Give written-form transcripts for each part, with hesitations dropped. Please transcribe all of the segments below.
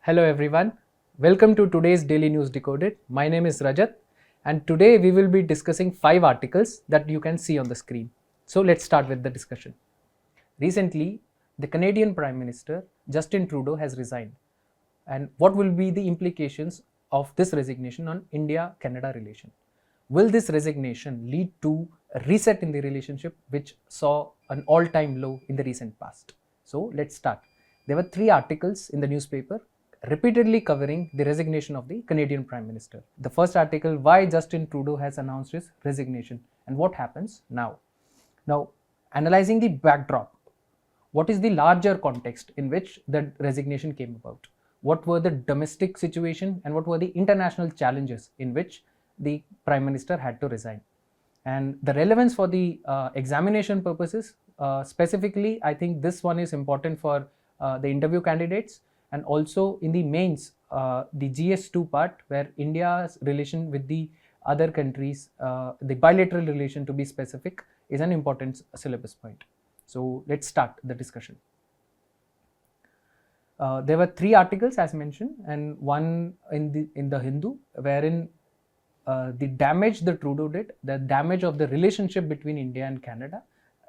Hello everyone, welcome to today's Daily News Decoded. My name is Rajat and today we will be discussing 5 articles that you can see on the screen. So let's start with the discussion. Recently, the Canadian Prime Minister Justin Trudeau has resigned, and what will be the implications of this resignation on India-Canada relation? Will this resignation lead to a reset in the relationship which saw an all-time low in the recent past? So let's start. There were 3 articles in the newspaper repeatedly covering the resignation of the Canadian Prime Minister. The first article, why Justin Trudeau has announced his resignation and what happens now. Now, analyzing the backdrop, what is the larger context in which the resignation came about? What were the domestic situation and what were the international challenges in which the Prime Minister had to resign? And the relevance for the examination purposes, specifically, I think this one is important for the interview candidates, and also in the mains, the GS2 part, where India's relation with the other countries, the bilateral relation to be specific, is an important syllabus point. So let's start the discussion. There were 3 articles as mentioned, and one in the Hindu, wherein the damage that Trudeau did, the damage of the relationship between India and Canada.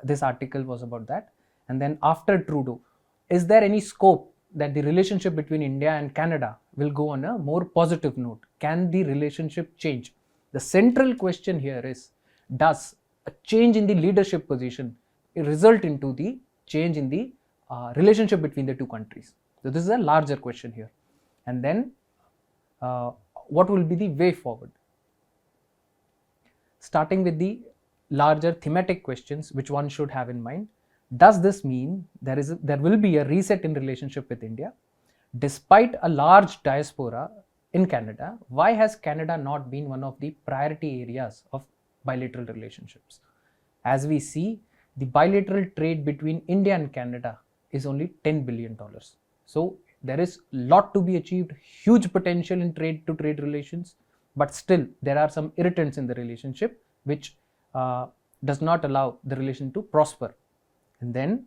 This article was about that. And then after Trudeau, is there any scope that the relationship between India and Canada will go on a more positive note? Can the relationship change? The central question here is, does a change in the leadership position result into the change in the relationship between the 2 countries? So this is a larger question here. And then what will be the way forward? Starting with the larger thematic questions which one should have in mind. Does this mean there will be a reset in relationship with India? Despite a large diaspora in Canada, why has Canada not been one of the priority areas of bilateral relationships? As we see, the bilateral trade between India and Canada is only $10 billion. So there is a lot to be achieved, huge potential in trade-to-trade relations, but still there are some irritants in the relationship which does not allow the relation to prosper. And then,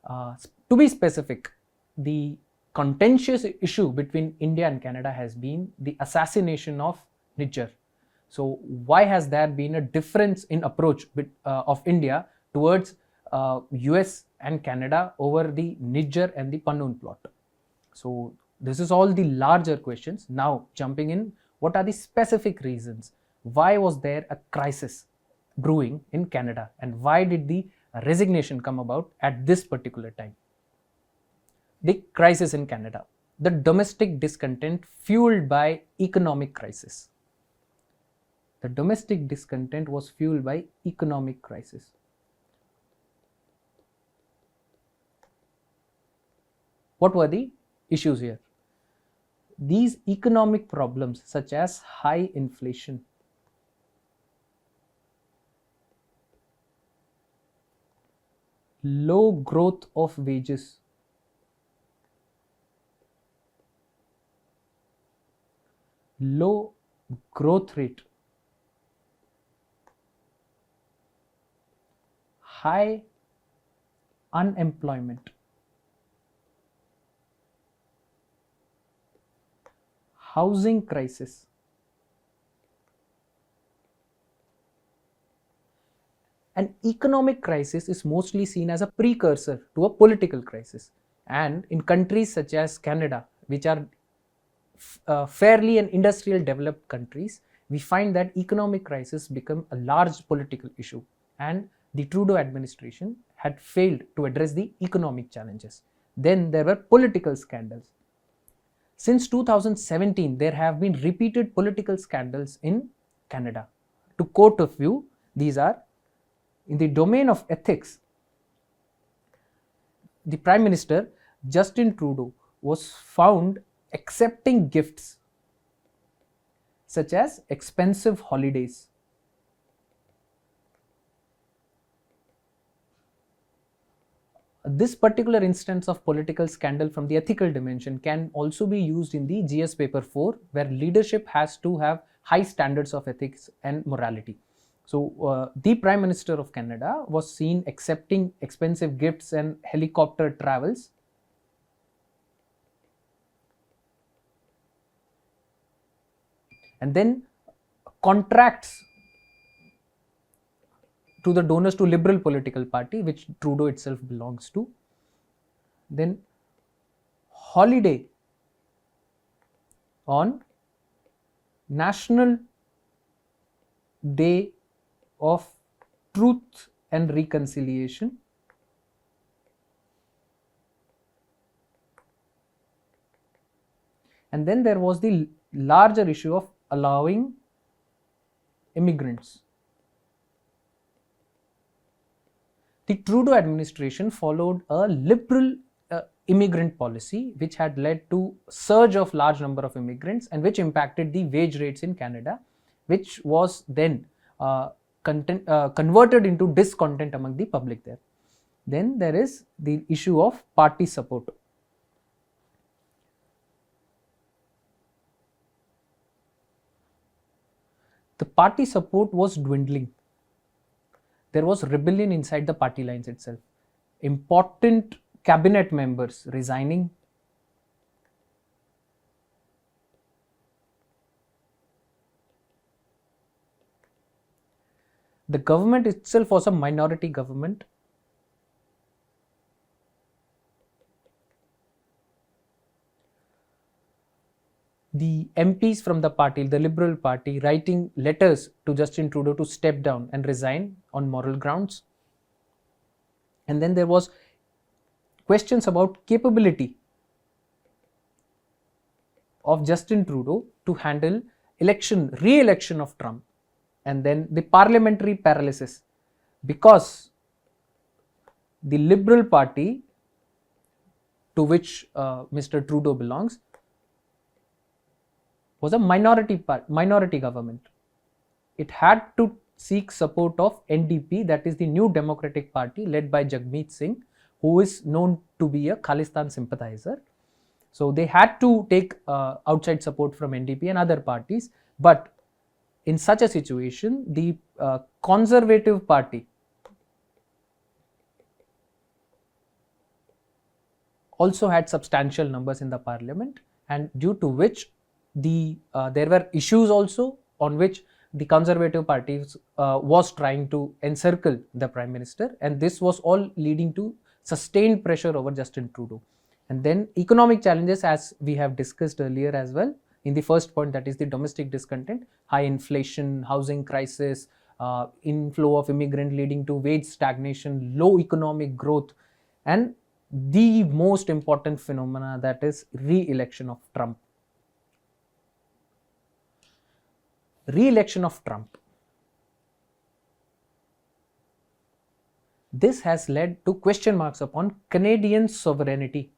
to be specific, the contentious issue between India and Canada has been the assassination of Niger. So why has there been a difference in approach of India towards US and Canada over the Niger and the Pannoon plot? So this is all the larger questions. Now jumping in, what are the specific reasons? Why was there a crisis brewing in Canada, and why did the resignation come about at this particular time? The crisis in Canada, the domestic discontent fueled by economic crisis. The domestic discontent was fueled by economic crisis. What were the issues here? These economic problems such as high inflation, low growth of wages, low growth rate, high unemployment, housing crisis, an economic crisis is mostly seen as a precursor to a political crisis, and in countries such as Canada, which are fairly and industrial developed countries, we find that economic crisis become a large political issue, and the Trudeau administration had failed to address the economic challenges. Then there were political scandals. Since 2017, there have been repeated political scandals in Canada. To quote a few, these are: in the domain of ethics, the Prime Minister Justin Trudeau was found accepting gifts such as expensive holidays, this particular instance of political scandal from the ethical dimension can also be used in the GS paper 4, where leadership has to have high standards of ethics and morality. So the Prime Minister of Canada was seen accepting expensive gifts and helicopter travels and then contracts to the donors to Liberal political party, which Trudeau itself belongs to. Then holiday on National Day of Truth and Reconciliation. And then there was the larger issue of allowing immigrants. The Trudeau administration followed a liberal immigrant policy, which had led to surge of large number of immigrants and which impacted the wage rates in Canada, which was then converted into discontent among the public there. Then there is the issue of party support. The party support was dwindling. There was rebellion inside the party lines itself. Important cabinet members resigning. The government itself was a minority government. The MPs from the party, the Liberal Party, writing letters to Justin Trudeau to step down and resign on moral grounds. And then there was questions about capability of Justin Trudeau to handle re-election of Trump. And then the parliamentary paralysis, because the Liberal Party, to which Mr. Trudeau belongs, was a minority government. It had to seek support of NDP, that is the New Democratic Party led by Jagmeet Singh, who is known to be a Khalistan sympathizer. So they had to take outside support from NDP and other parties. But in such a situation, the Conservative Party also had substantial numbers in the parliament, and due to which there were issues also on which the Conservative Party was trying to encircle the Prime Minister, and this was all leading to sustained pressure over Justin Trudeau. And then economic challenges, as we have discussed earlier as well in the first point, that is the domestic discontent, high inflation, housing crisis, inflow of immigrant leading to wage stagnation, low economic growth, and the most important phenomena, that is re-election of Trump. Re-election of Trump. This has led to question marks upon Canadian sovereignty.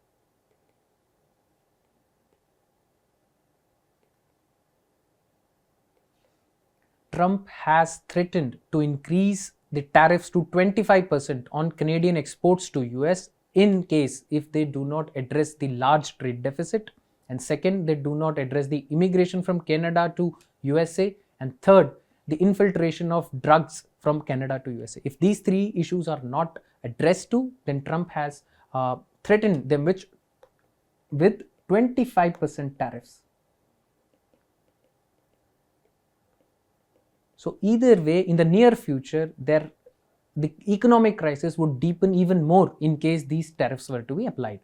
Trump has threatened to increase the tariffs to 25% on Canadian exports to US in case if they do not address the large trade deficit, and second, they do not address the immigration from Canada to USA, and third, the infiltration of drugs from Canada to USA. If these three issues are not addressed to, then Trump has threatened them with 25% tariffs. So either way, in the near future, the economic crisis would deepen even more in case these tariffs were to be applied.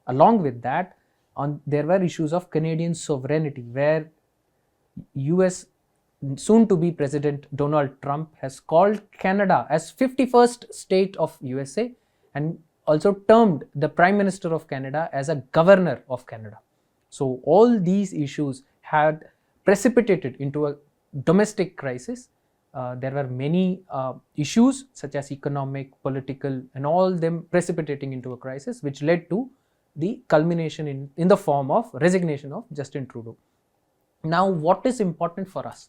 Along with that, there were issues of Canadian sovereignty, where US soon-to-be President Donald Trump has called Canada as 51st state of USA, and also termed the Prime Minister of Canada as a governor of Canada. So all these issues had precipitated into a domestic crisis. There were many issues such as economic, political, and all them precipitating into a crisis, which led to the culmination in the form of resignation of Justin Trudeau. Now, what is important for us?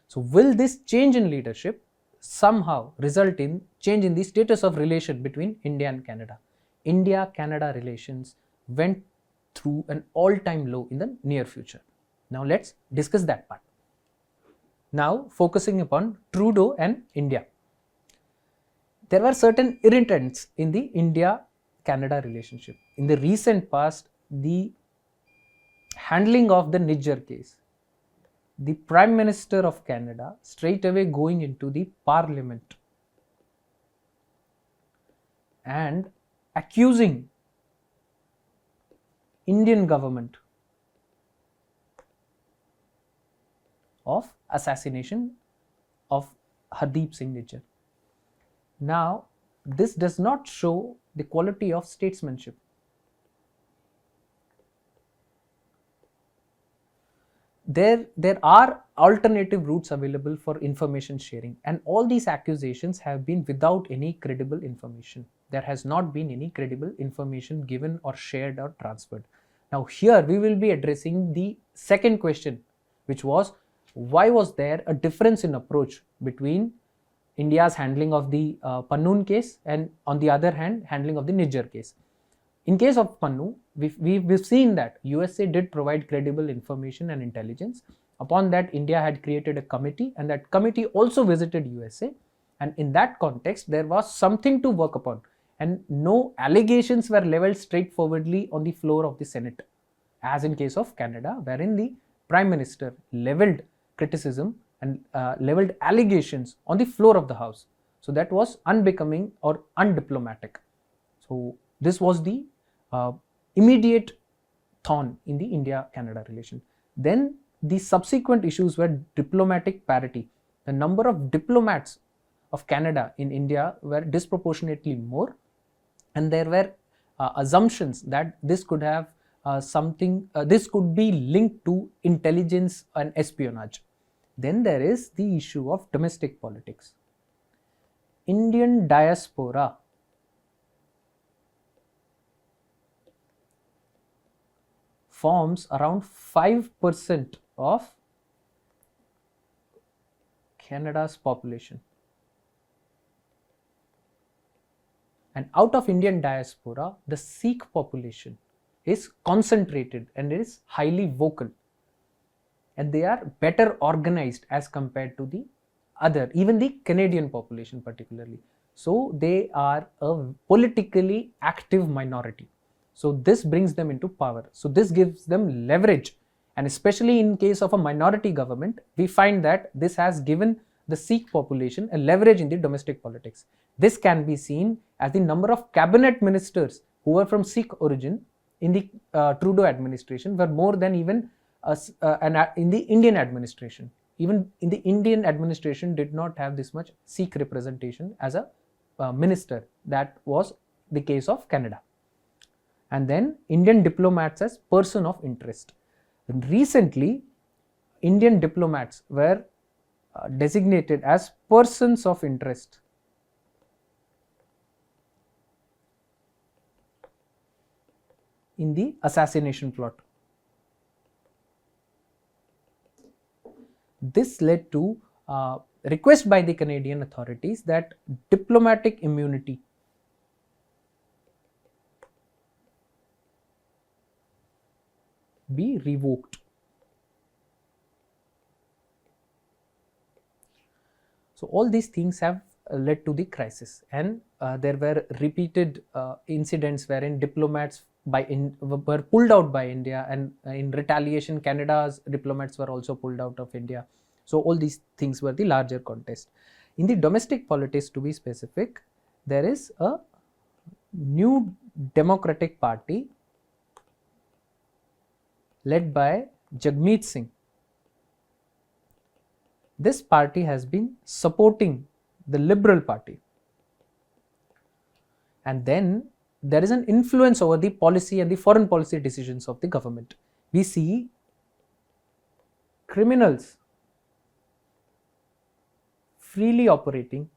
So, will this change in leadership somehow result in change in the status of relation between India and Canada? India-Canada relations went through an all-time low in the near future. Now, let's discuss that part. Now, focusing upon Trudeau and India. There were certain irritants in the India-Canada relationship. In the recent past, the handling of the Niger case, the Prime Minister of Canada straight away going into the Parliament and accusing Indian government of assassination of Hardeep Singh Nijjar. Now, this does not show the quality of statesmanship. There are alternative routes available for information sharing, and all these accusations have been without any credible information. There has not been any credible information given or shared or transferred. Now here we will be addressing the second question, which was, why was there a difference in approach between India's handling of the Pannoon case and, on the other hand, handling of the Nijjar case. In case of Pannu, we've seen that USA did provide credible information and intelligence. Upon that, India had created a committee, and that committee also visited USA. And in that context, there was something to work upon, and no allegations were leveled straightforwardly on the floor of the Senate, as in case of Canada, wherein the Prime Minister leveled criticism and leveled allegations on the floor of the House. So that was unbecoming or undiplomatic. So this was the immediate thorn in the India-Canada relation. Then the subsequent issues were diplomatic parity. The number of diplomats of Canada in India were disproportionately more, and there were assumptions that this could have this could be linked to intelligence and espionage. Then there is the issue of domestic politics. Indian diaspora forms around 5% of Canada's population. And out of Indian diaspora, the Sikh population is concentrated and is highly vocal. And they are better organized as compared to the other, even the Canadian population particularly. So they are a politically active minority. So this brings them into power. So this gives them leverage. And especially in case of a minority government, we find that this has given the Sikh population a leverage in the domestic politics. This can be seen as the number of cabinet ministers who were from Sikh origin in the Trudeau administration were more than even in the Indian administration. Even in the Indian administration did not have this much Sikh representation as a minister. That was the case of Canada. And then Indian diplomats as person of interest. Recently, Indian diplomats were designated as persons of interest in the assassination plot. This led to request by the Canadian authorities that diplomatic immunity be revoked. So all these things have led to the crisis, and there were repeated incidents wherein diplomats were pulled out by India, and in retaliation Canada's diplomats were also pulled out of India. So all these things were the larger context. In the domestic politics, to be specific, there is a new Democratic Party led by Jagmeet Singh. This party has been supporting the Liberal Party, and then there is an influence over the policy and the foreign policy decisions of the government. We see criminals freely operating,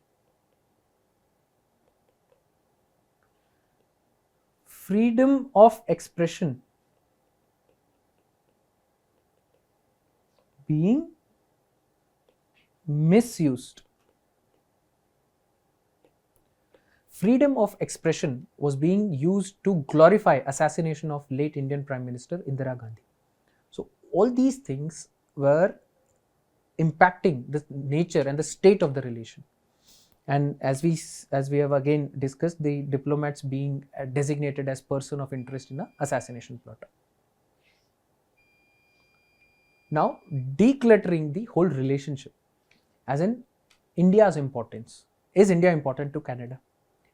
freedom of expression being misused. Freedom of expression was being used to glorify assassination of late Indian Prime Minister Indira Gandhi. So all these things were impacting the nature and the state of the relation. And as we have again discussed, the diplomats being designated as person of interest in the assassination plot. Now, decluttering the whole relationship, as in India's importance. Is India important to Canada?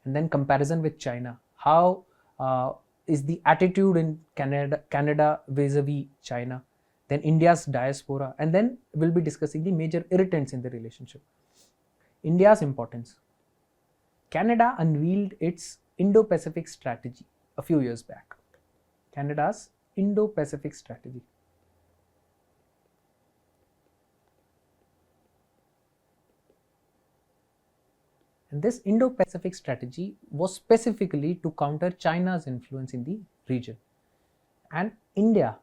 And then comparison with China. How is the attitude in Canada vis-a-vis China? Then India's diaspora, and then we'll be discussing the major irritants in the relationship. India's importance. Canada unveiled its Indo-Pacific strategy a few years back. Canada's Indo-Pacific strategy. And this Indo-Pacific strategy was specifically to counter China's influence in the region. And India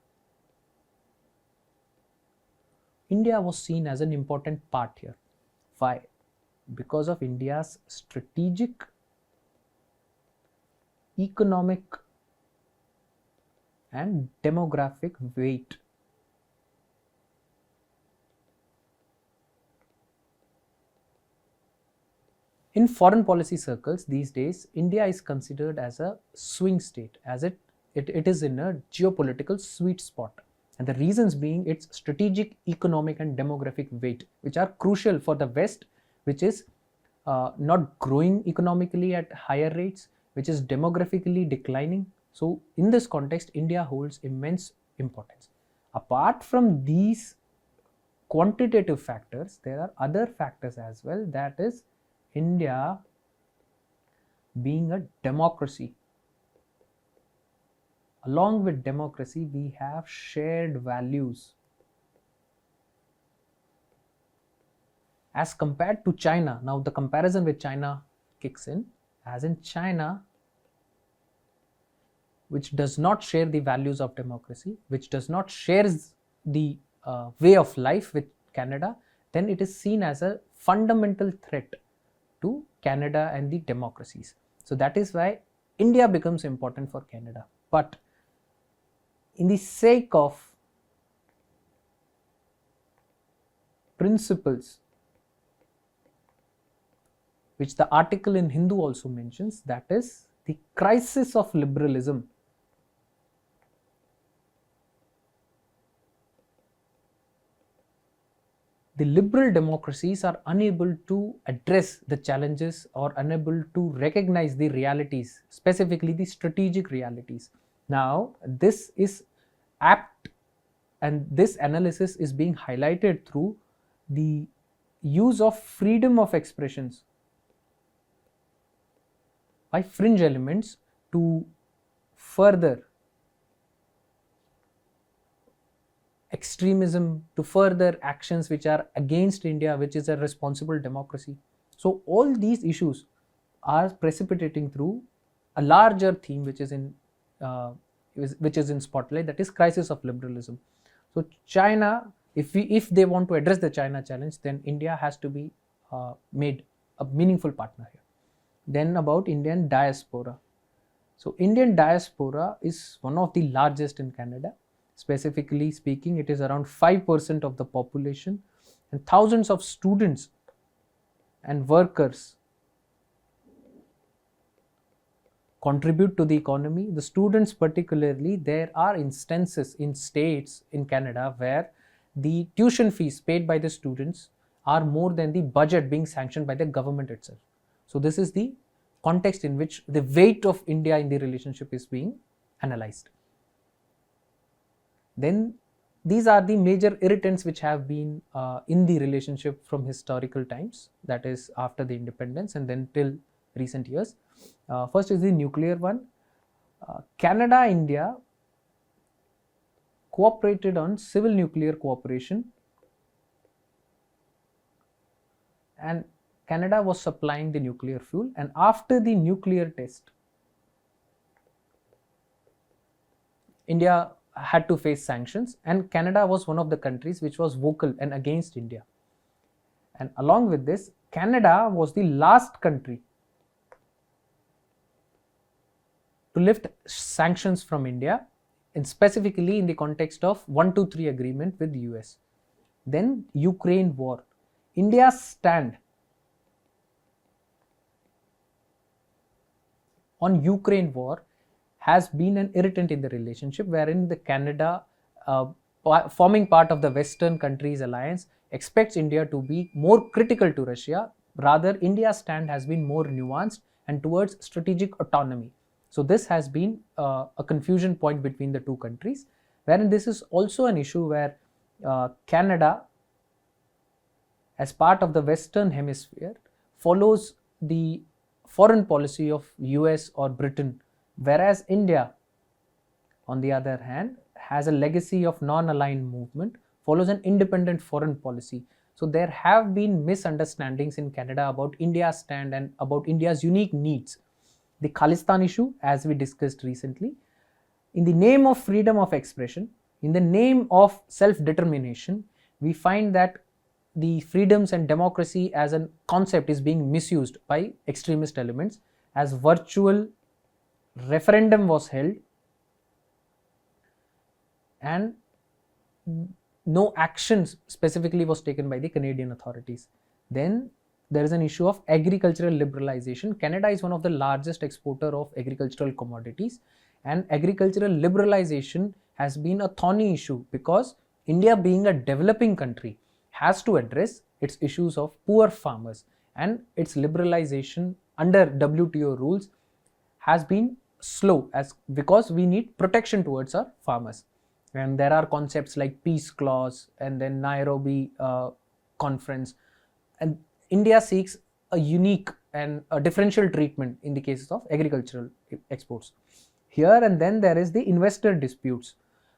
was seen as an important part here. Why? Because of India's strategic, economic, and demographic weight. In foreign policy circles these days, India is considered as a swing state, as it is in a geopolitical sweet spot. And the reasons being its strategic, economic, and demographic weight, which are crucial for the West, which is not growing economically at higher rates, which is demographically declining. So in this context, India holds immense importance. Apart from these quantitative factors, there are other factors as well, that is India being a democracy. Along with democracy, we have shared values. As compared to China, now the comparison with China kicks in, as in China, which does not share the values of democracy, which does not share the way of life with Canada, then it is seen as a fundamental threat to Canada and the democracies. So that is why India becomes important for Canada. But in the sake of principles, which the article in Hindu also mentions, that is the crisis of liberalism. The liberal democracies are unable to address the challenges or unable to recognize the realities, specifically the strategic realities. Now, this is apt, and this analysis is being highlighted through the use of freedom of expressions by fringe elements to further extremism, to further actions which are against India, which is a responsible democracy. So all these issues are precipitating through a larger theme which is in spotlight, that is crisis of liberalism. So China, if they want to address the China challenge, then India has to be made a meaningful partner here. Then about Indian diaspora. So Indian diaspora is one of the largest in Canada. Specifically speaking, it is around 5% of the population, and thousands of students and workers contribute to the economy. The students particularly, there are instances in states in Canada where the tuition fees paid by the students are more than the budget being sanctioned by the government itself. So this is the context in which the weight of India in the relationship is being analyzed. Then these are the major irritants which have been in the relationship from historical times, that is after the independence and then till recent years. First is the nuclear one. Canada, India cooperated on civil nuclear cooperation, and Canada was supplying the nuclear fuel, and after the nuclear test, India had to face sanctions, and Canada was one of the countries which was vocal and against India. And along with this, Canada was the last country to lift sanctions from India, and specifically in the context of 123 agreement with the US. Then Ukraine war. India's stand on Ukraine war has been an irritant in the relationship, wherein the Canada forming part of the Western countries alliance, expects India to be more critical to Russia. Rather, India's stand has been more nuanced and towards strategic autonomy. So this has been a confusion point between the two countries, wherein this is also an issue where Canada, as part of the Western Hemisphere, follows the foreign policy of US or Britain, whereas India, on the other hand, has a legacy of non-aligned movement, follows an independent foreign policy. So there have been misunderstandings in Canada about India's stand and about India's unique needs. The Khalistan issue, as we discussed recently, in the name of freedom of expression, in the name of self-determination, we find that the freedoms and democracy as a concept is being misused by extremist elements, as virtual referendum was held and no actions specifically was taken by the Canadian authorities. Then there is an issue of agricultural liberalization. Canada is one of the largest exporter of agricultural commodities, and agricultural liberalization has been a thorny issue because India, being a developing country, has to address its issues of poor farmers, and its liberalization under WTO rules has been slow because we need protection towards our farmers. And there are concepts like peace clause and then Nairobi conference, and India seeks a unique and a differential treatment in the cases of agricultural exports. Here and then there is the investor disputes.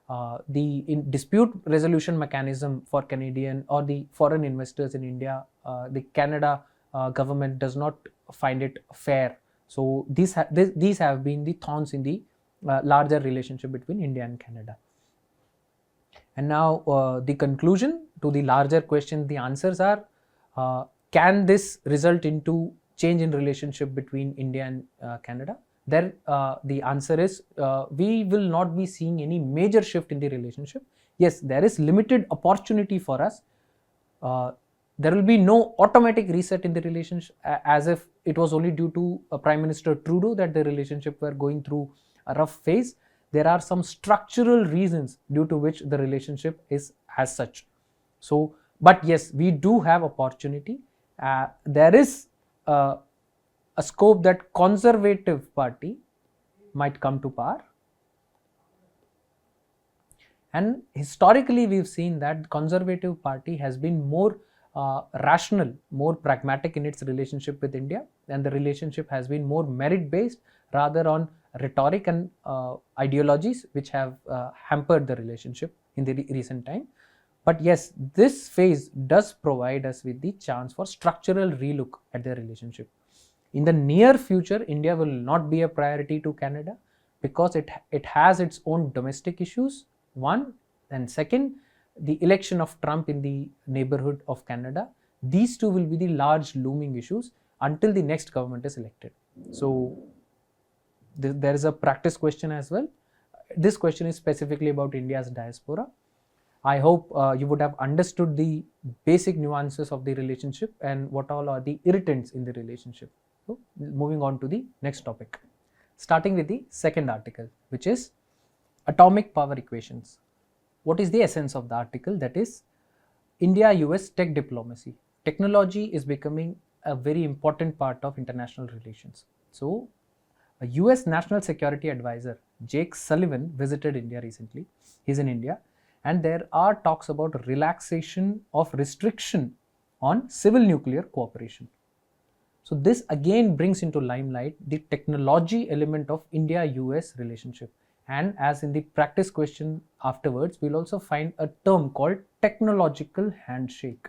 The dispute resolution mechanism for Canadian or the foreign investors in India, the Canada government does not find it fair. So these have been the thorns in the larger relationship between India and Canada. And now the conclusion to the larger question, the answers are, can this result into change in relationship between India and Canada? There, the answer is, we will not be seeing any major shift in the relationship. Yes, there is limited opportunity for us. There will be no automatic reset in the relationship, as if it was only due to Prime Minister Trudeau that the relationship were going through a rough phase. There are some structural reasons due to which the relationship is as such. So, but yes, we do have opportunity. There is a scope that Conservative Party might come to power. And historically, we've seen that Conservative Party has been more rational, more pragmatic in its relationship with India, and the relationship has been more merit-based rather on rhetoric and ideologies which have hampered the relationship in the recent time. But yes, this phase does provide us with the chance for structural relook at their relationship. In the near future, India will not be a priority to Canada because it has its own domestic issues, one, and second, the election of Trump in the neighborhood of Canada. These two will be the large looming issues until the next government is elected. So there is a practice question as well. This question is specifically about India's diaspora. I hope you would have understood the basic nuances of the relationship and what all are the irritants in the relationship. So moving on to the next topic, starting with the second article, which is atomic power equations. What is the essence of the article? That is India-US tech diplomacy. Technology is becoming a very important part of international relations. So a US National Security Advisor, Jake Sullivan, visited India recently. He's in India, and there are talks about relaxation of restriction on civil nuclear cooperation. So this again brings into limelight the technology element of India-US relationship. And as in the practice question afterwards, we'll also find a term called technological handshake.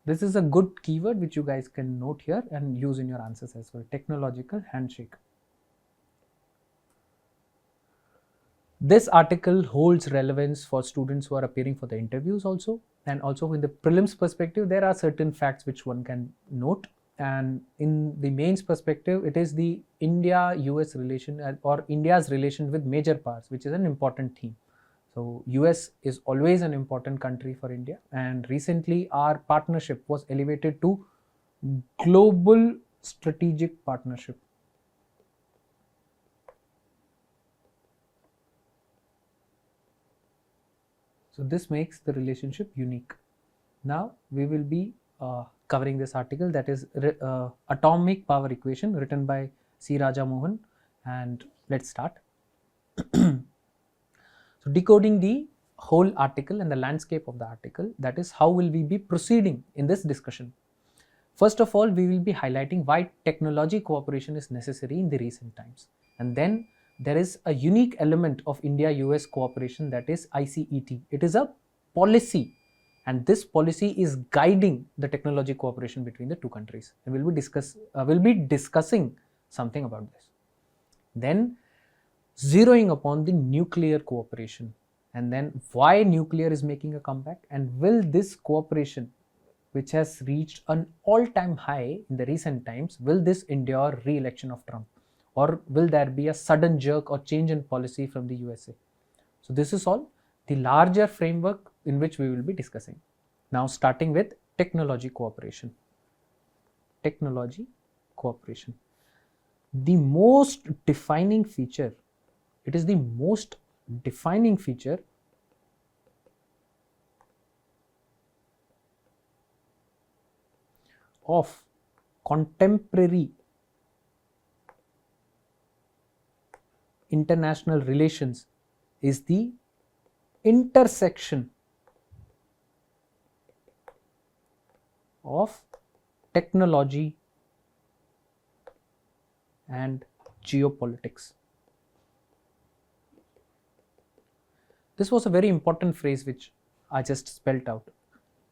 This is a good keyword which you guys can note here and use in your answers as well. Technological handshake. This article holds relevance for students who are appearing for the interviews also, and also in the prelims perspective, there are certain facts which one can note. And in the mains perspective, it is the India-US relation or India's relation with major powers, which is an important theme. So US is always an important country for India, and recently our partnership was elevated to global strategic partnership. So this makes the relationship unique. Now we will be covering this article, that is Atomic Power Equation, written by C. Raja Mohan, and let's start. So decoding the whole article and the landscape of the article, that is how will we be proceeding in this discussion. First of all, we will be highlighting why technology cooperation is necessary in the recent times, and then there is a unique element of India-US cooperation, that is ICET. It is a policy, and this policy is guiding the technology cooperation between the two countries, and we'll be discussing something about this. Then zeroing upon the nuclear cooperation, and then why nuclear is making a comeback, and will this cooperation, which has reached an all-time high in the recent times, will this endure re-election of Trump, or will there be a sudden jerk or change in policy from the USA? So this is all the larger framework in which we will be discussing. Now starting with technology cooperation. Technology cooperation. The most defining feature, it is the most defining feature of contemporary international relations is the intersection of technology and geopolitics. This was a very important phrase which I just spelled out.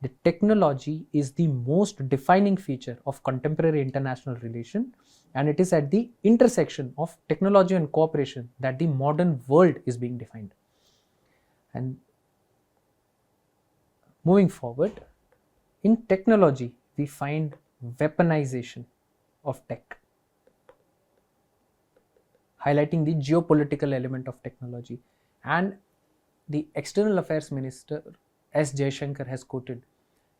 The technology is the most defining feature of contemporary international relation, and it is at the intersection of technology and cooperation that the modern world is being defined. And moving forward, in technology we find weaponization of tech, highlighting the geopolitical element of technology. And the External Affairs Minister S. Jaishankar has quoted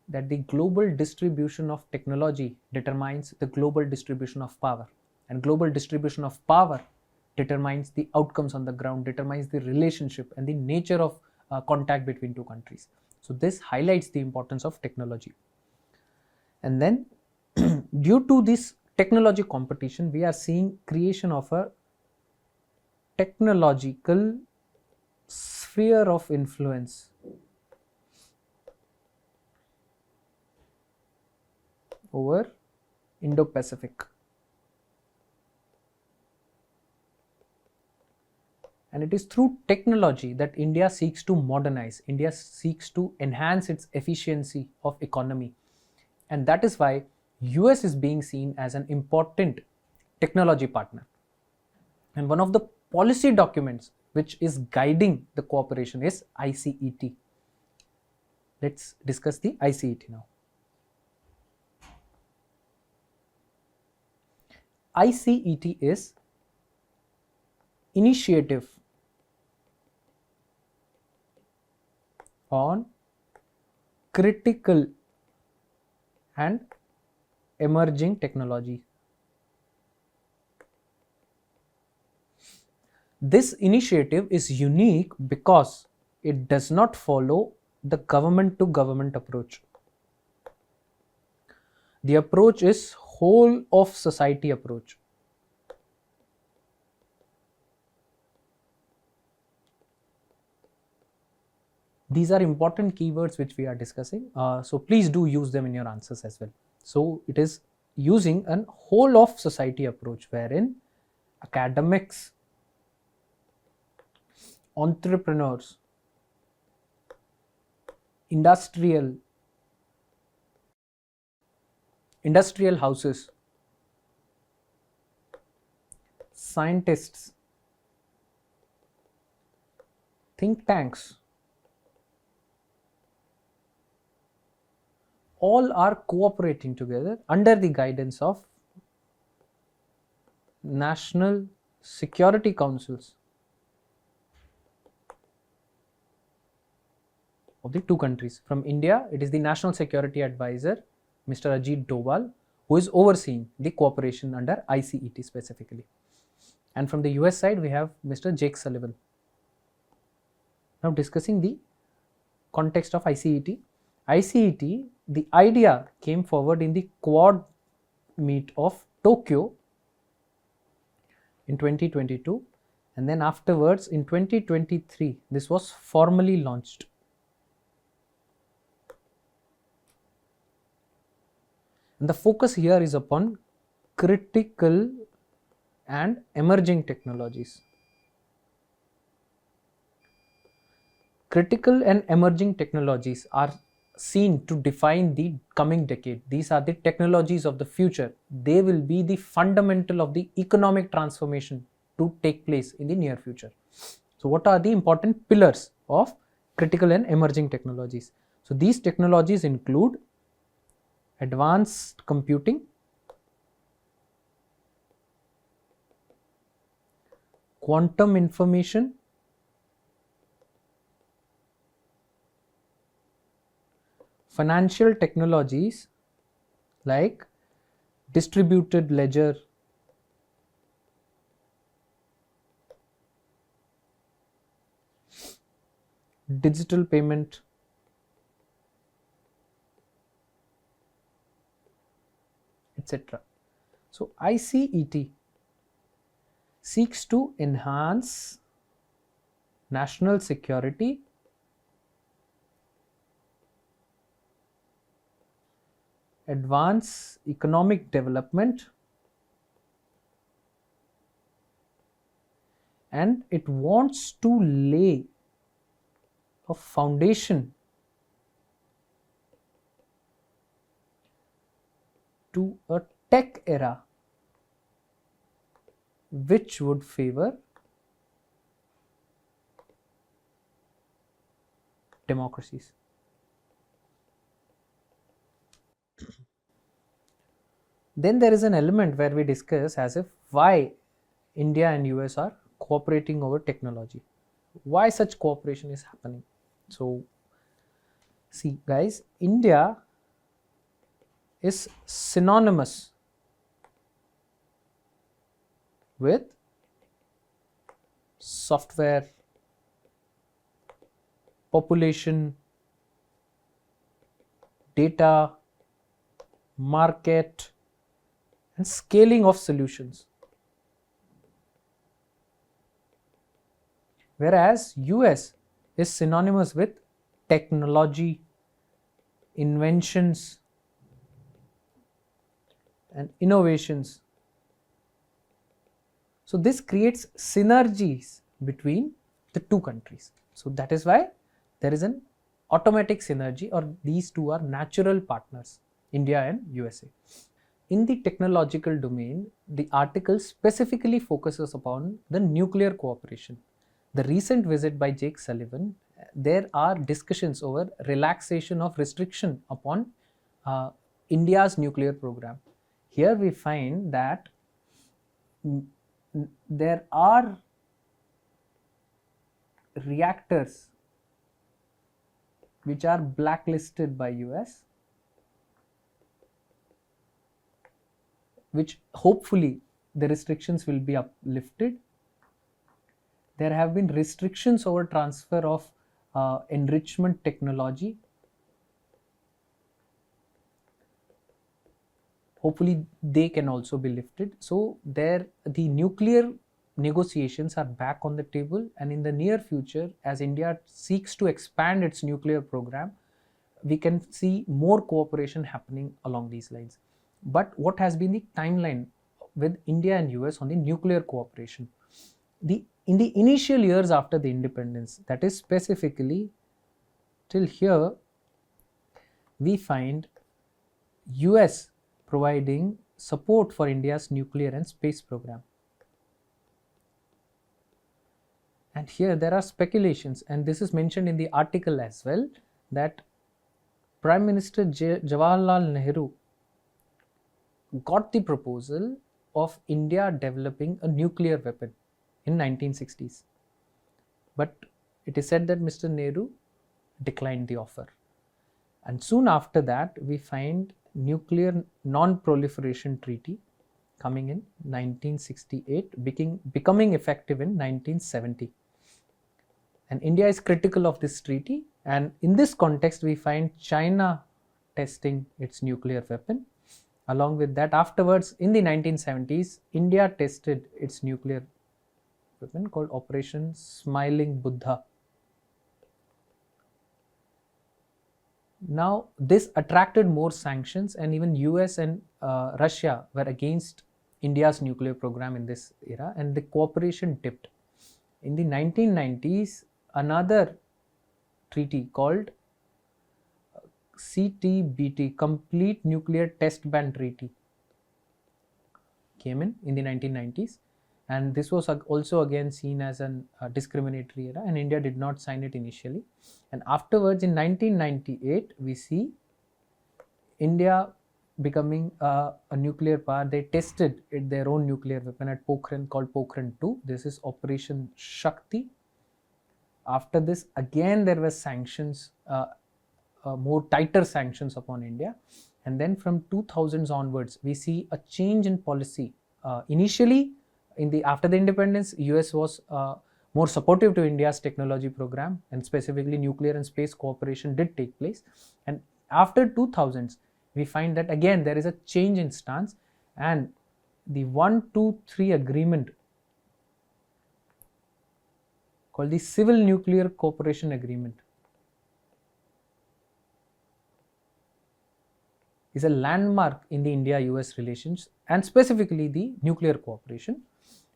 that the global distribution of technology determines the global distribution of power, and global distribution of power determines the outcomes on the ground, determines the relationship and the nature of contact between two countries. So this highlights the importance of technology. And then due to this technology competition, we are seeing creation of a technological sphere of influence over Indo-Pacific. And it is through technology that India seeks to modernize, India seeks to enhance its efficiency of economy. And that is why US is being seen as an important technology partner. And one of the policy documents which is guiding the cooperation is ICET. Let's discuss the ICET now. ICET is initiative on critical and emerging technology. This initiative is unique because it does not follow the government to government approach. The approach is whole of society approach. These are important keywords which we are discussing, so please do use them in your answers as well. So it is using an whole of society approach wherein academics, entrepreneurs, industrial houses, scientists, think tanks, all are cooperating together under the guidance of national security councils of the two countries. From India, it is the National Security Advisor, Mr. Ajit Doval, who is overseeing the cooperation under ICET specifically. And from the US side, we have Mr. Jake Sullivan. Now discussing the context of ICET. ICET, the idea came forward in the Quad meet of Tokyo in 2022, and then afterwards in 2023 this was formally launched. And the focus here is upon critical and emerging technologies. Critical and emerging technologies are seen to define the coming decade. These are the technologies of the future. They will be the fundamental of the economic transformation to take place in the near future. So what are the important pillars of critical and emerging technologies? So these technologies include advanced computing, quantum information, financial technologies like distributed ledger, digital payment, etc. So ICET seeks to enhance national security, advance economic development, and it wants to lay a foundation to a tech era which would favor democracies. Then there is an element where we discuss as if why India and US are cooperating over technology. Why such cooperation is happening? So see guys, India is synonymous with software, population, data, market, and scaling of solutions. Whereas US is synonymous with technology, inventions, and innovations. So this creates synergies between the two countries. So that is why there is an automatic synergy, or these two are natural partners, India and USA. In the technological domain, the article specifically focuses upon the nuclear cooperation. The recent visit by Jake Sullivan, there are discussions over relaxation of restriction upon India's nuclear program. Here we find that there are reactors which are blacklisted by US, which hopefully the restrictions will be uplifted. There have been restrictions over transfer of enrichment technology. Hopefully they can also be lifted. So the nuclear negotiations are back on the table, and in the near future, as India seeks to expand its nuclear program, we can see more cooperation happening along these lines. But what has been the timeline with India and US on the nuclear cooperation? In the initial years after the independence, that is specifically till here, we find US providing support for India's nuclear and space program. And here there are speculations, and this is mentioned in the article as well, that Prime Minister Jawaharlal Nehru got the proposal of India developing a nuclear weapon in 1960s. But it is said that Mr. Nehru declined the offer. And soon after that, we find Nuclear Non-Proliferation Treaty coming in 1968, becoming effective in 1970. And India is critical of this treaty, and in this context we find China testing its nuclear weapon. Along with that, afterwards in the 1970s, India tested its nuclear weapon called Operation Smiling Buddha. Now this attracted more sanctions, and even US and Russia were against India's nuclear program in this era, and the cooperation dipped. In the 1990s, another treaty called CTBT, Complete Nuclear Test Ban Treaty, came in the 1990s, and this was also again seen as a discriminatory era, and India did not sign it initially. And afterwards in 1998 we see India becoming a nuclear power. They tested their own nuclear weapon at Pokhran called Pokhran 2. This is Operation Shakti. After this, again there were sanctions, more tighter sanctions upon India, and then from 2000s onwards we see a change in policy. Initially, after the independence, US was more supportive to India's technology program, and specifically nuclear and space cooperation did take place. And after 2000s, we find that again there is a change in stance, and the 123 agreement called the Civil Nuclear Cooperation Agreement is a landmark in the India-US relations, and specifically the nuclear cooperation.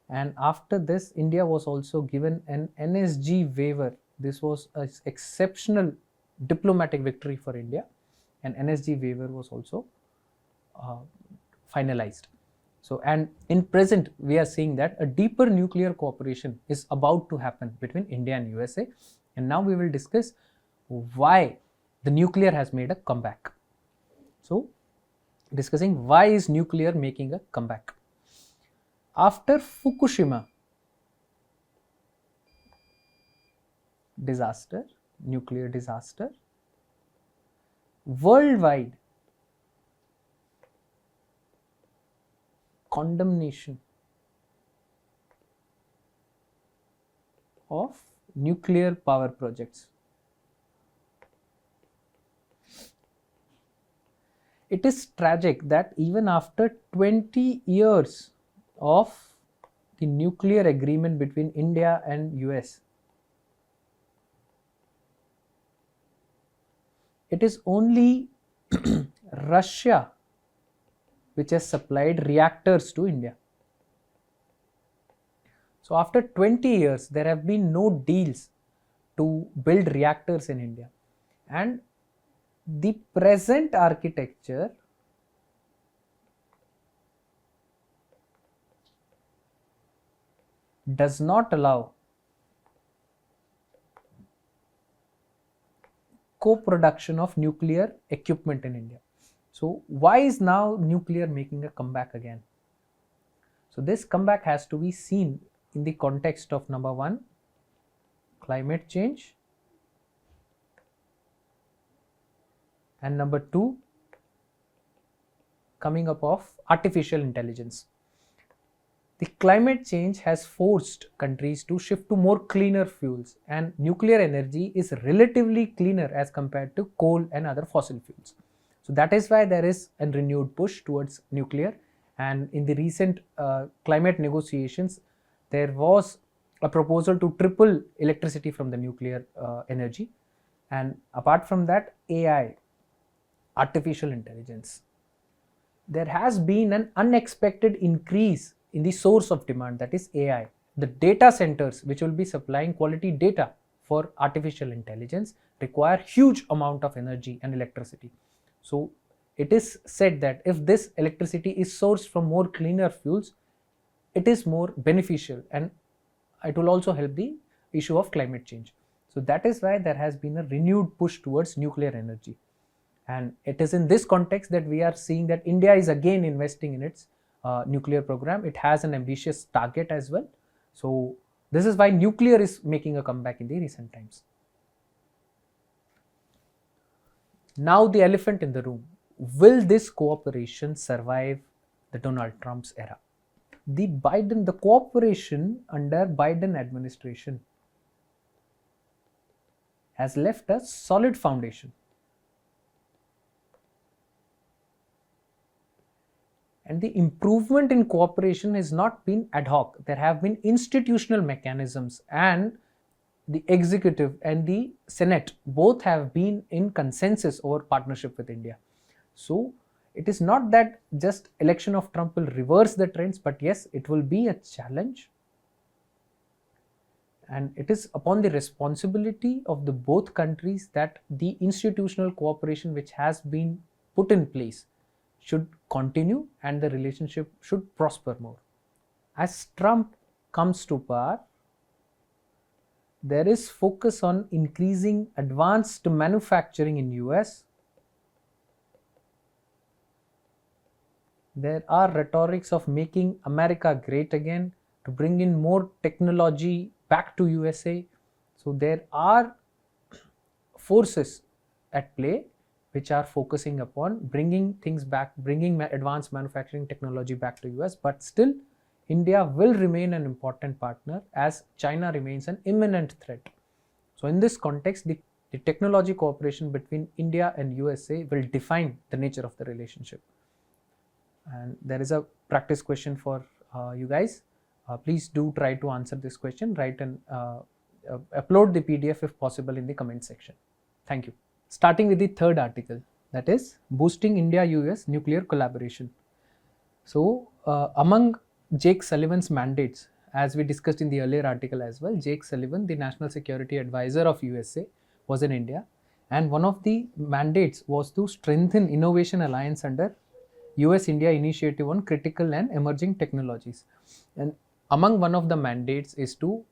And after this, India was also given an NSG waiver. This was an exceptional diplomatic victory for India, and NSG waiver was also finalized. So, and in present, we are seeing that a deeper nuclear cooperation is about to happen between India and USA. And now we will discuss why the nuclear has made a comeback. So, discussing why is nuclear making a comeback. After Fukushima disaster, nuclear disaster, worldwide condemnation of nuclear power projects. It is tragic that even after 20 years of the nuclear agreement between India and US, it is only Russia which has supplied reactors to India. So after 20 years, there have been no deals to build reactors in India, and the present architecture does not allow co-production of nuclear equipment in India. So why is now nuclear making a comeback again? So this comeback has to be seen in the context of number one, climate change, and number two, coming up of artificial intelligence. The climate change has forced countries to shift to more cleaner fuels, and nuclear energy is relatively cleaner as compared to coal and other fossil fuels. So that is why there is a renewed push towards nuclear, and in the recent climate negotiations, there was a proposal to triple electricity from the nuclear energy. And apart from that, AI, artificial intelligence, there has been an unexpected increase in the source of demand, that is AI. The data centers which will be supplying quality data for artificial intelligence require huge amount of energy and electricity. So it is said that if this electricity is sourced from more cleaner fuels, it is more beneficial, and it will also help the issue of climate change. So that is why there has been a renewed push towards nuclear energy. And it is in this context that we are seeing that India is again investing in its nuclear program. It has an ambitious target as well. So this is why nuclear is making a comeback in the recent times. Now the elephant in the room. Will this cooperation survive the Donald Trump's era? The cooperation under Biden administration has left a solid foundation. And the improvement in cooperation has not been ad hoc. There have been institutional mechanisms, and the executive and the Senate both have been in consensus over partnership with India. So it is not that just election of Trump will reverse the trends, but yes, it will be a challenge. And it is upon the responsibility of the both countries that the institutional cooperation which has been put in place should continue and the relationship should prosper more. As Trump comes to power, there is focus on increasing advanced manufacturing in US. There are rhetorics of making America great again, to bring in more technology back to USA. So there are forces at play which are focusing upon bringing things back, bringing advanced manufacturing technology back to US, but still India will remain an important partner as China remains an imminent threat. So in this context, the technology cooperation between India and USA will define the nature of the relationship. And there is a practice question for you guys. Please do try to answer this question, write and upload the PDF if possible in the comment section. Thank you. Starting with the third article, that is boosting India-US nuclear collaboration. So among Jake Sullivan's mandates, as we discussed in the earlier article as well, Jake Sullivan, the National Security Advisor of USA, was in India, and one of the mandates was to strengthen innovation alliance under US-India Initiative on Critical and Emerging Technologies. And among one of the mandates is to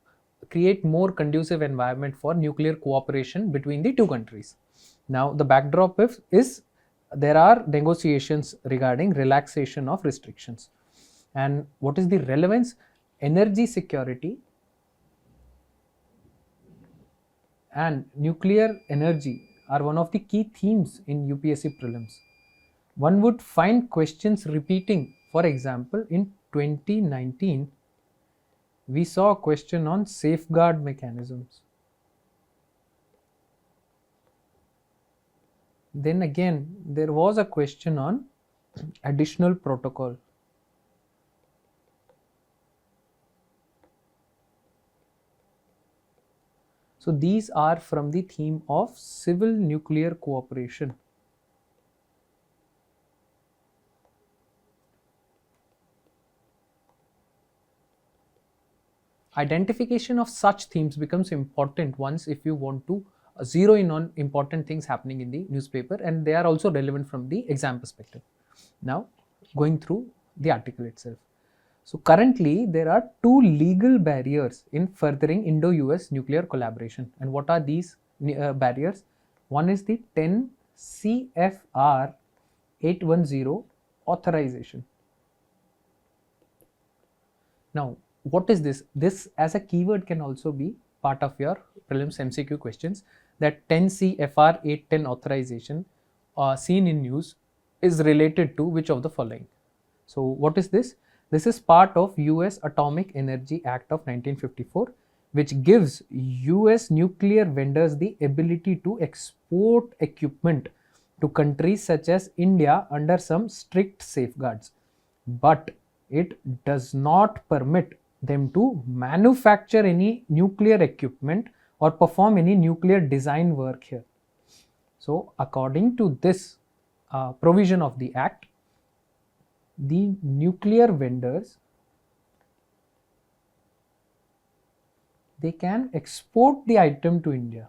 create more conducive environment for nuclear cooperation between the two countries. Now the backdrop is there are negotiations regarding relaxation of restrictions. And what is the relevance? Energy security and nuclear energy are one of the key themes in UPSC prelims. One would find questions repeating. For example, in 2019, we saw a question on safeguard mechanisms. Then again, there was a question on additional protocol. So these are from the theme of civil nuclear cooperation. Identification of such themes becomes important once if you want to zero in on important things happening in the newspaper, and they are also relevant from the exam perspective. Now going through the article itself. So currently there are two legal barriers in furthering Indo-US nuclear collaboration. And what are these barriers? One is the 10 CFR 810 authorization. Now what is this? This as a keyword can also be part of your prelims MCQ questions, that 10 CFR 810 authorization seen in news is related to which of the following. So what is this? This is part of US Atomic Energy Act of 1954, which gives US nuclear vendors the ability to export equipment to countries such as India under some strict safeguards, but it does not permit them to manufacture any nuclear equipment or perform any nuclear design work here. So according to this provision of the Act, the nuclear vendors, they can export the item to India,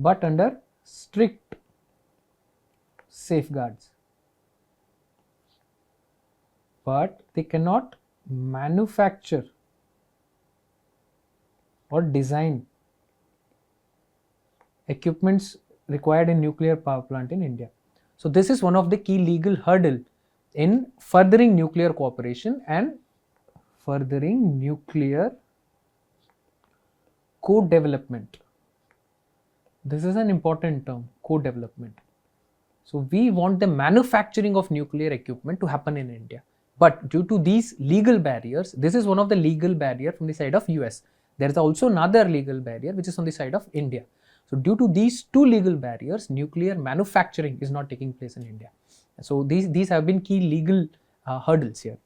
but under strict safeguards, but they cannot manufacture or design equipments required in nuclear power plant in India. So this is one of the key legal hurdle in furthering nuclear cooperation and furthering nuclear co-development. This is an important term, co-development. So we want the manufacturing of nuclear equipment to happen in India. But due to these legal barriers, this is one of the legal barrier from the side of US. There is also another legal barrier which is on the side of India. So due to these two legal barriers, nuclear manufacturing is not taking place in India. So these have been key legal hurdles here.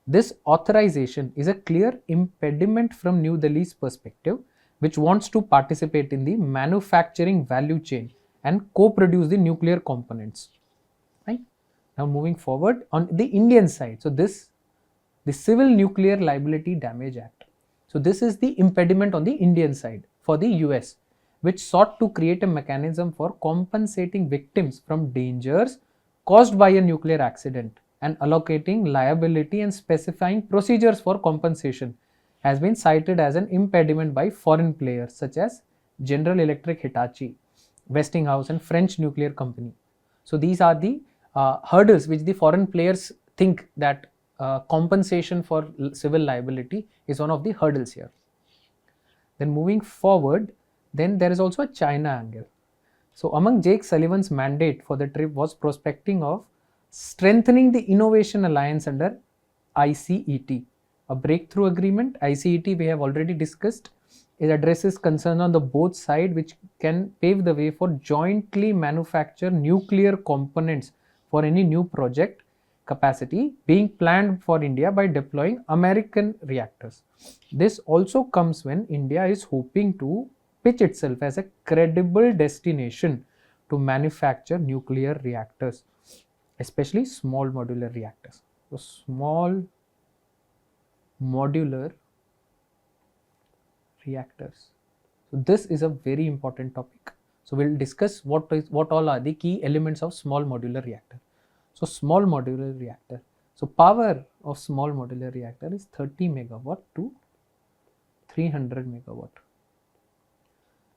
This authorization is a clear impediment from New Delhi's perspective, which wants to participate in the manufacturing value chain and co-produce the nuclear components. Right? Now moving forward on the Indian side, so the Civil Nuclear Liability Damage Act. So this is the impediment on the Indian side for the US, which sought to create a mechanism for compensating victims from dangers caused by a nuclear accident and allocating liability and specifying procedures for compensation, has been cited as an impediment by foreign players such as General Electric Hitachi, Westinghouse and French Nuclear Company. So these are the hurdles which the foreign players think that compensation for civil liability is one of the hurdles here. Then moving forward, then there is also a China angle. So among Jake Sullivan's mandate for the trip was prospecting of strengthening the innovation alliance under ICET. A breakthrough agreement, ICET we have already discussed, it addresses concerns on the both sides which can pave the way for jointly manufacture nuclear components for any new project capacity being planned for India by deploying American reactors. This also comes when India is hoping to pitch itself as a credible destination to manufacture nuclear reactors, especially small modular reactors. So small modular reactors. So this is a very important topic. So we'll discuss what all are the key elements of small modular reactor. So small modular reactor. So power of small modular reactor is 30 megawatt to 300 megawatt.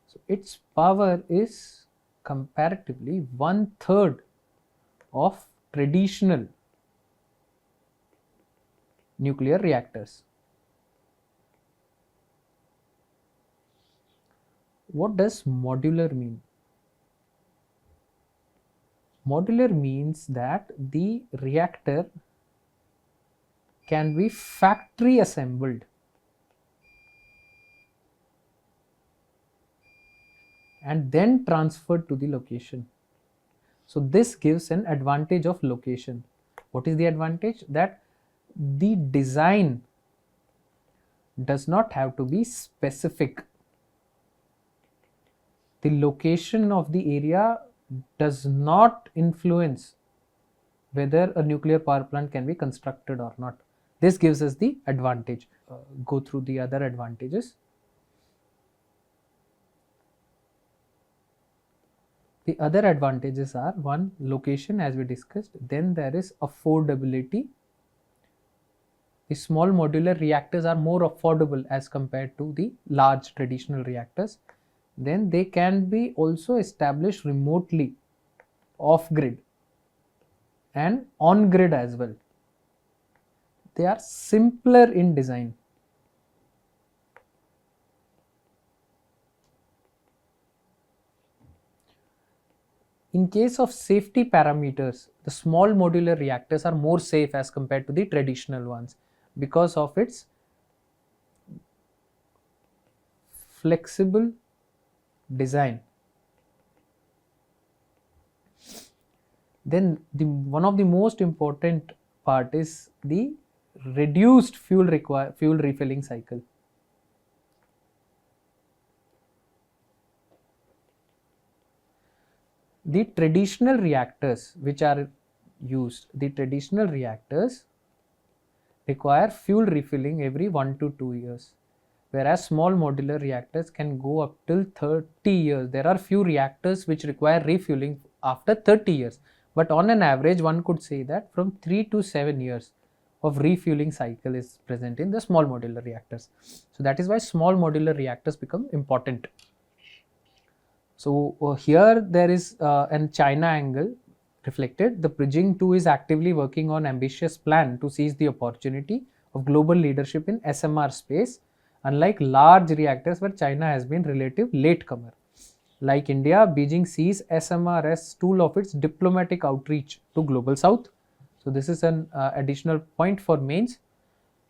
So its power is comparatively 1/3 of traditional nuclear reactors. What does modular mean? Modular means that the reactor can be factory assembled and then transferred to the location. So this gives an advantage of location. What is the advantage? That the design does not have to be specific. The location of the area does not influence whether a nuclear power plant can be constructed or not. This gives us the advantage. Go through the other advantages. The other advantages are, one, location as we discussed, then there is affordability. The small modular reactors are more affordable as compared to the large traditional reactors. Then they can be also established remotely, off grid and on grid as well. They are simpler in design. In case of safety parameters, the small modular reactors are more safe as compared to the traditional ones because of its flexible design. Then one of the most important part is the reduced fuel refilling cycle. The traditional reactors which are used, the traditional reactors require fuel refilling every 1 to 2 years, whereas small modular reactors can go up till 30 years. There are few reactors which require refueling after 30 years, but on an average one could say that from 3 to 7 years of refueling cycle is present in the small modular reactors. So that is why small modular reactors become important. So here there is an China angle reflected. The Bridging 2 is actively working on ambitious plan to seize the opportunity of global leadership in SMR space, unlike large reactors where China has been relative latecomer. Like India, Beijing sees SMR as tool of its diplomatic outreach to global south. So this is an additional point for mains,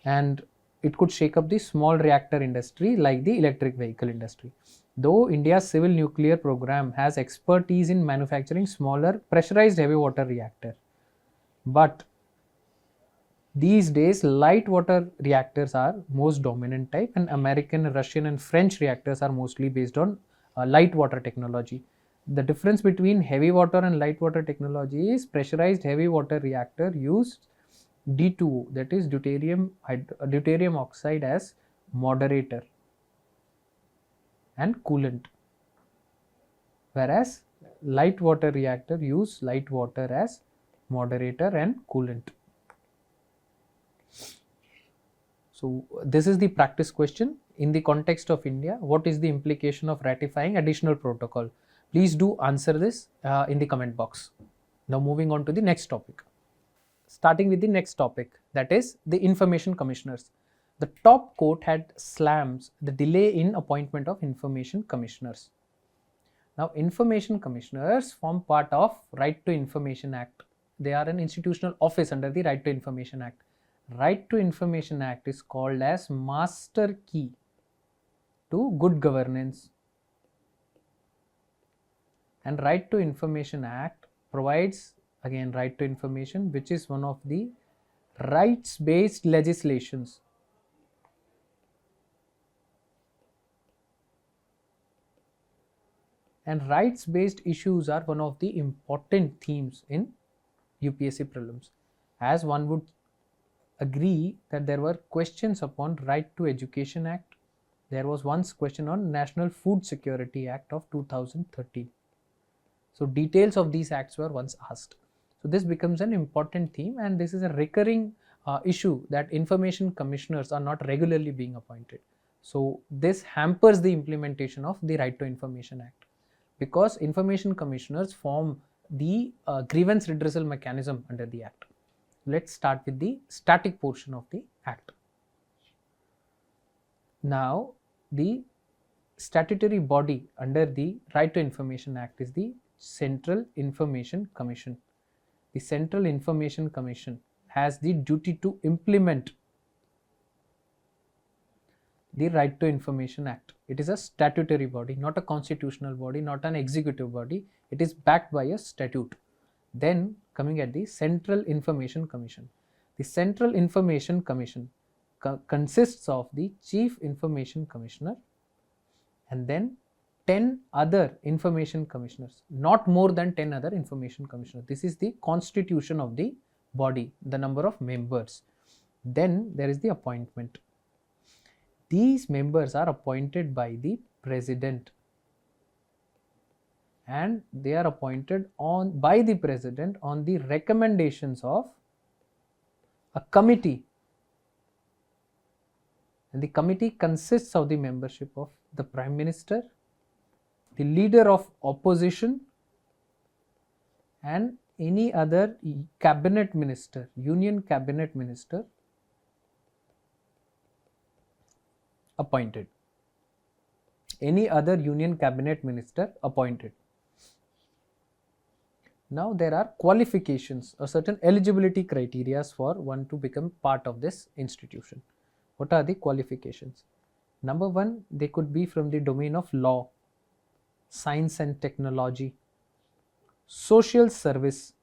and it could shake up the small reactor industry like the electric vehicle industry. Though India's civil nuclear program has expertise in manufacturing smaller pressurized heavy water reactor, but these days light water reactors are most dominant type, and American, Russian and French reactors are mostly based on light water technology. The difference between heavy water and light water technology is pressurized heavy water reactor used D2O, that is deuterium oxide, as moderator and coolant, whereas light water reactor use light water as moderator and coolant. So this is the practice question. In the context of India, what is the implication of ratifying additional protocol? Please do answer this in the comment box. Now moving on to the next topic. Starting with the next topic, that is the information commissioners. The top court had slams the delay in appointment of information commissioners. Now, information commissioners form part of Right to Information Act. They are an institutional office under the Right to Information Act. Right to Information Act is called as master key to good governance. And Right to Information Act provides, again, right to information, which is one of the rights-based legislations. And rights-based issues are one of the important themes in UPSC prelims, as one would agree that there were questions upon Right to Education Act. There was once question on National Food Security Act of 2013. So details of these acts were once asked. So this becomes an important theme, and this is a recurring issue that information commissioners are not regularly being appointed. So this hampers the implementation of the Right to Information Act, because information commissioners form the grievance redressal mechanism under the Act. Let's start with the static portion of the Act. Now, the statutory body under the Right to Information Act is the Central Information Commission. The Central Information Commission has the duty to implement the Right to Information Act. It is a statutory body, not a constitutional body, not an executive body. It is backed by a statute. Then coming at the Central Information Commission. The Central Information Commission consists of the Chief Information Commissioner and then 10 other information commissioners, not more than 10 other information commissioners. This is the constitution of the body, the number of members. Then there is the appointment. These members are appointed by the President, and they are appointed by the President on the recommendations of a committee, and the committee consists of the membership of the Prime Minister, the Leader of Opposition, and any other cabinet minister, Union Cabinet Minister appointed. Any other Union Cabinet Minister appointed. Now there are qualifications or certain eligibility criteria for one to become part of this institution. What are the qualifications? Number one, they could be from the domain of law, science and technology, social service,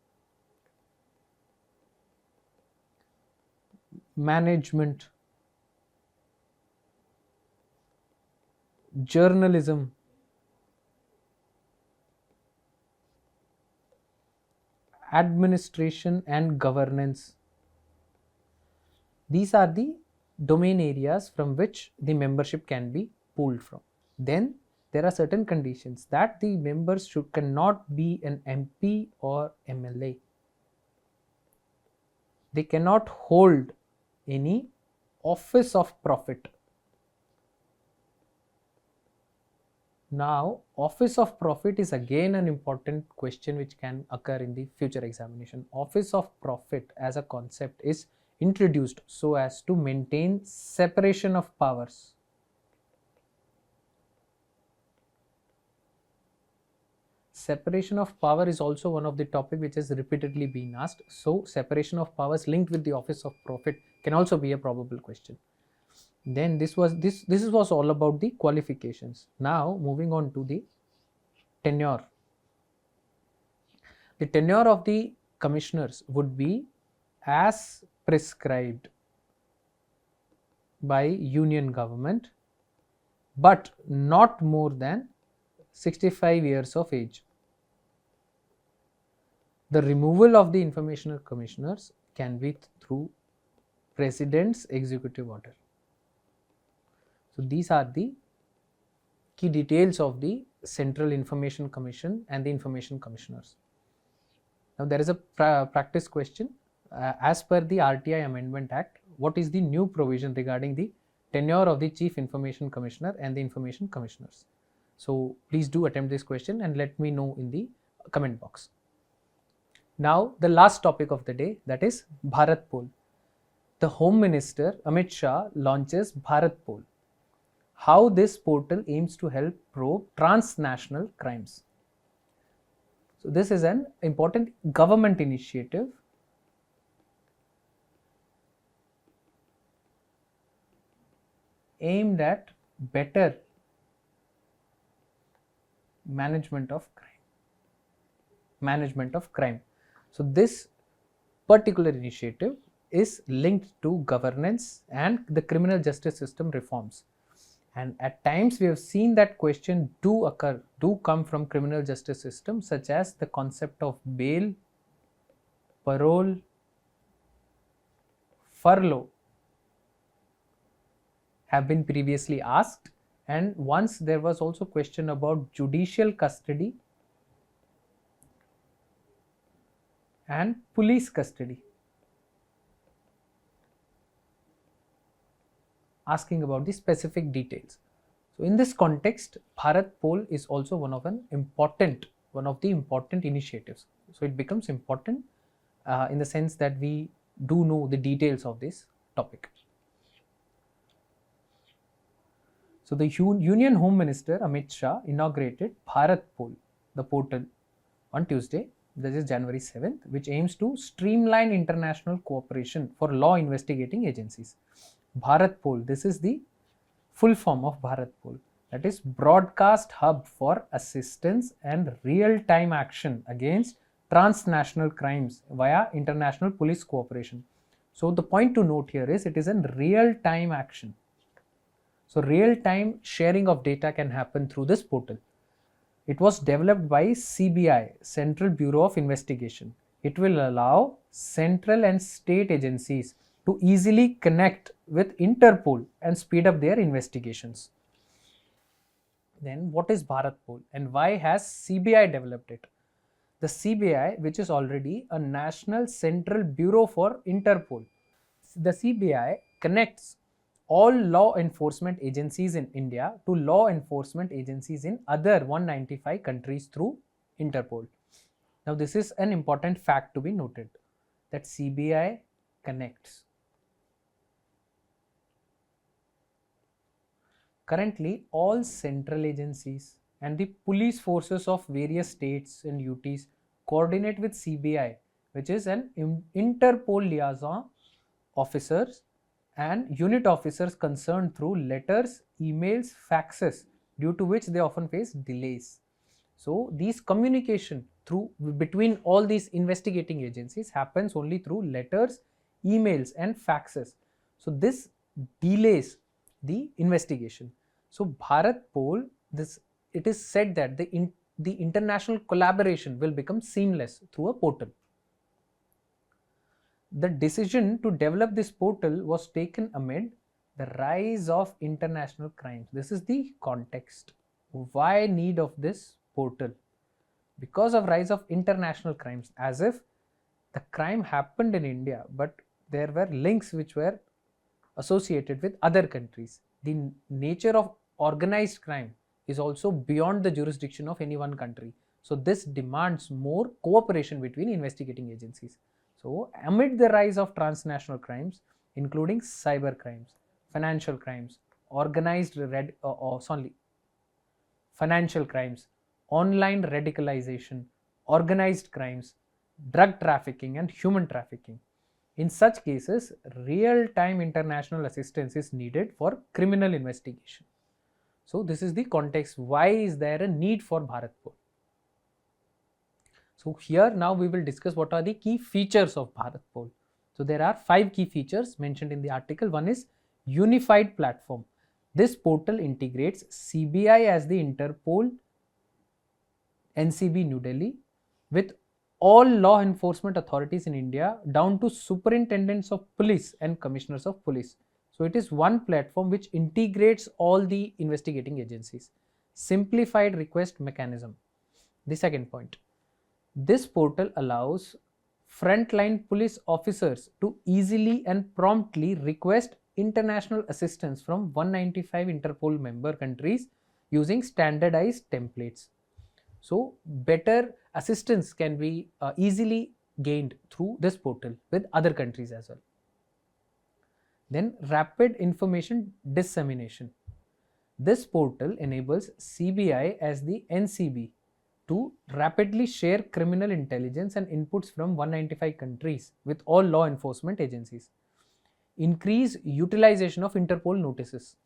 management, journalism, administration and governance. These are the domain areas from which the membership can be pulled from. Then there are certain conditions that the members cannot be an MP or MLA. They cannot hold any office of profit. Now, office of profit is again an important question which can occur in the future examination. Office of profit as a concept is introduced so as to maintain separation of powers. Separation of power is also one of the topic which has repeatedly been asked. So, separation of powers linked with the office of profit can also be a probable question. Then this was all about the qualifications. Now moving on to the tenure. The tenure of the commissioners would be as prescribed by union government, but not more than 65 years of age. The removal of the informational commissioners can be through President's executive order. So these are the key details of the Central Information Commission and the Information Commissioners. Now there is a practice question. As per the RTI Amendment Act, what is the new provision regarding the tenure of the Chief Information Commissioner and the Information Commissioners? So please do attempt this question and let me know in the comment box. Now the last topic of the day, that is BHARATPOL. The Home Minister Amit Shah launches BHARATPOL. How this portal aims to help probe transnational crimes. So this is an important government initiative aimed at better management of crime. So this particular initiative is linked to governance and the criminal justice system reforms. And at times we have seen that question do come from criminal justice system, such as the concept of bail, parole, furlough have been previously asked, and once there was also question about judicial custody and police custody, asking about the specific details. So in this context, BHARATPOL is also one of the important initiatives. So it becomes important in the sense that we do know the details of this topic. So the Union Home Minister Amit Shah inaugurated BHARATPOL, the portal, on Tuesday, that is January 7th, which aims to streamline international cooperation for law investigating agencies. BHARATPOL, this is the full form of BHARATPOL, that is Broadcast Hub for Assistance and Real-Time Action Against Transnational Crimes via International Police Cooperation. So the point to note here is it is in real-time action. So real-time sharing of data can happen through this portal. It was developed by CBI, Central Bureau of Investigation. It will allow central and state agencies to easily connect with Interpol and speed up their investigations. Then what is BHARATPOL and why has CBI developed it? The CBI, which is already a National Central Bureau for Interpol, the CBI connects all law enforcement agencies in India to law enforcement agencies in other 195 countries through Interpol. Now this is an important fact to be noted, that CBI connects. Currently, all central agencies and the police forces of various states and UTs coordinate with CBI, which is an Interpol liaison officers and unit officers concerned through letters, emails, faxes, due to which they often face delays. So these communication between all these investigating agencies happens only through letters, emails and faxes. So this delays the investigation. So BHARATPOL, it is said that the international collaboration will become seamless through a portal. The decision to develop this portal was taken amid the rise of international crimes. This is the context. Why need of this portal? Because of rise of international crimes, as if the crime happened in India, but there were links which were associated with other countries. The nature of organized crime is also beyond the jurisdiction of any one country. So this demands more cooperation between investigating agencies. So amid the rise of transnational crimes, including cyber crimes, financial crimes, financial crimes, online radicalization, organized crimes, drug trafficking and human trafficking, In such cases, real-time international assistance is needed for criminal investigation. So this is the context. Why is there a need for BHARATPOL? So here now we will discuss what are the key features of BHARATPOL. So there are 5 key features mentioned in the article. One is unified platform. This portal integrates CBI as the Interpol NCB New Delhi with all law enforcement authorities in India down to superintendents of police and commissioners of police. So it is one platform which integrates all the investigating agencies. Simplified request mechanism. The second point. This portal allows frontline police officers to easily and promptly request international assistance from 195 Interpol member countries using standardized templates. So better assistance can be easily gained through this portal with other countries as well. Then rapid information dissemination. This portal enables CBI as the NCB to rapidly share criminal intelligence and inputs from 195 countries with all law enforcement agencies. Increase utilization of Interpol notices.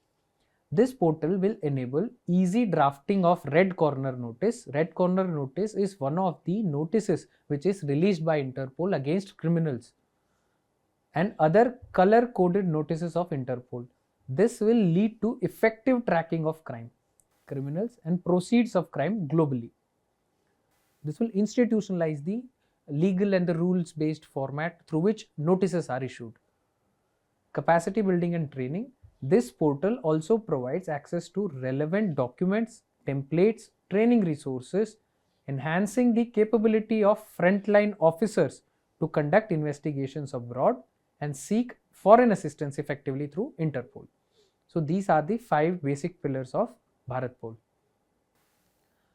This portal will enable easy drafting of red corner notice. Red corner notice is one of the notices which is released by Interpol against criminals, and other color coded notices of Interpol. This will lead to effective tracking of crime, criminals and proceeds of crime globally. This will institutionalize the legal and the rules based format through which notices are issued. Capacity building and training. This portal also provides access to relevant documents, templates, training resources, enhancing the capability of frontline officers to conduct investigations abroad and seek foreign assistance effectively through Interpol. So these are the 5 basic pillars of BHARATPOL.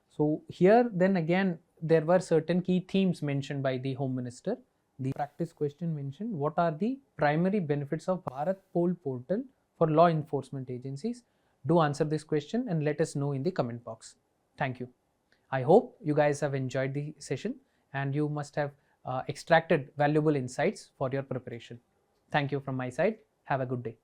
So here then again there were certain key themes mentioned by the Home Minister. The practice question mentioned what are the primary benefits of BHARATPOL portal for law enforcement agencies. Do answer this question and let us know in the comment box. Thank you. I hope you guys have enjoyed the session and you must have extracted valuable insights for your preparation. Thank you from my side. Have a good day.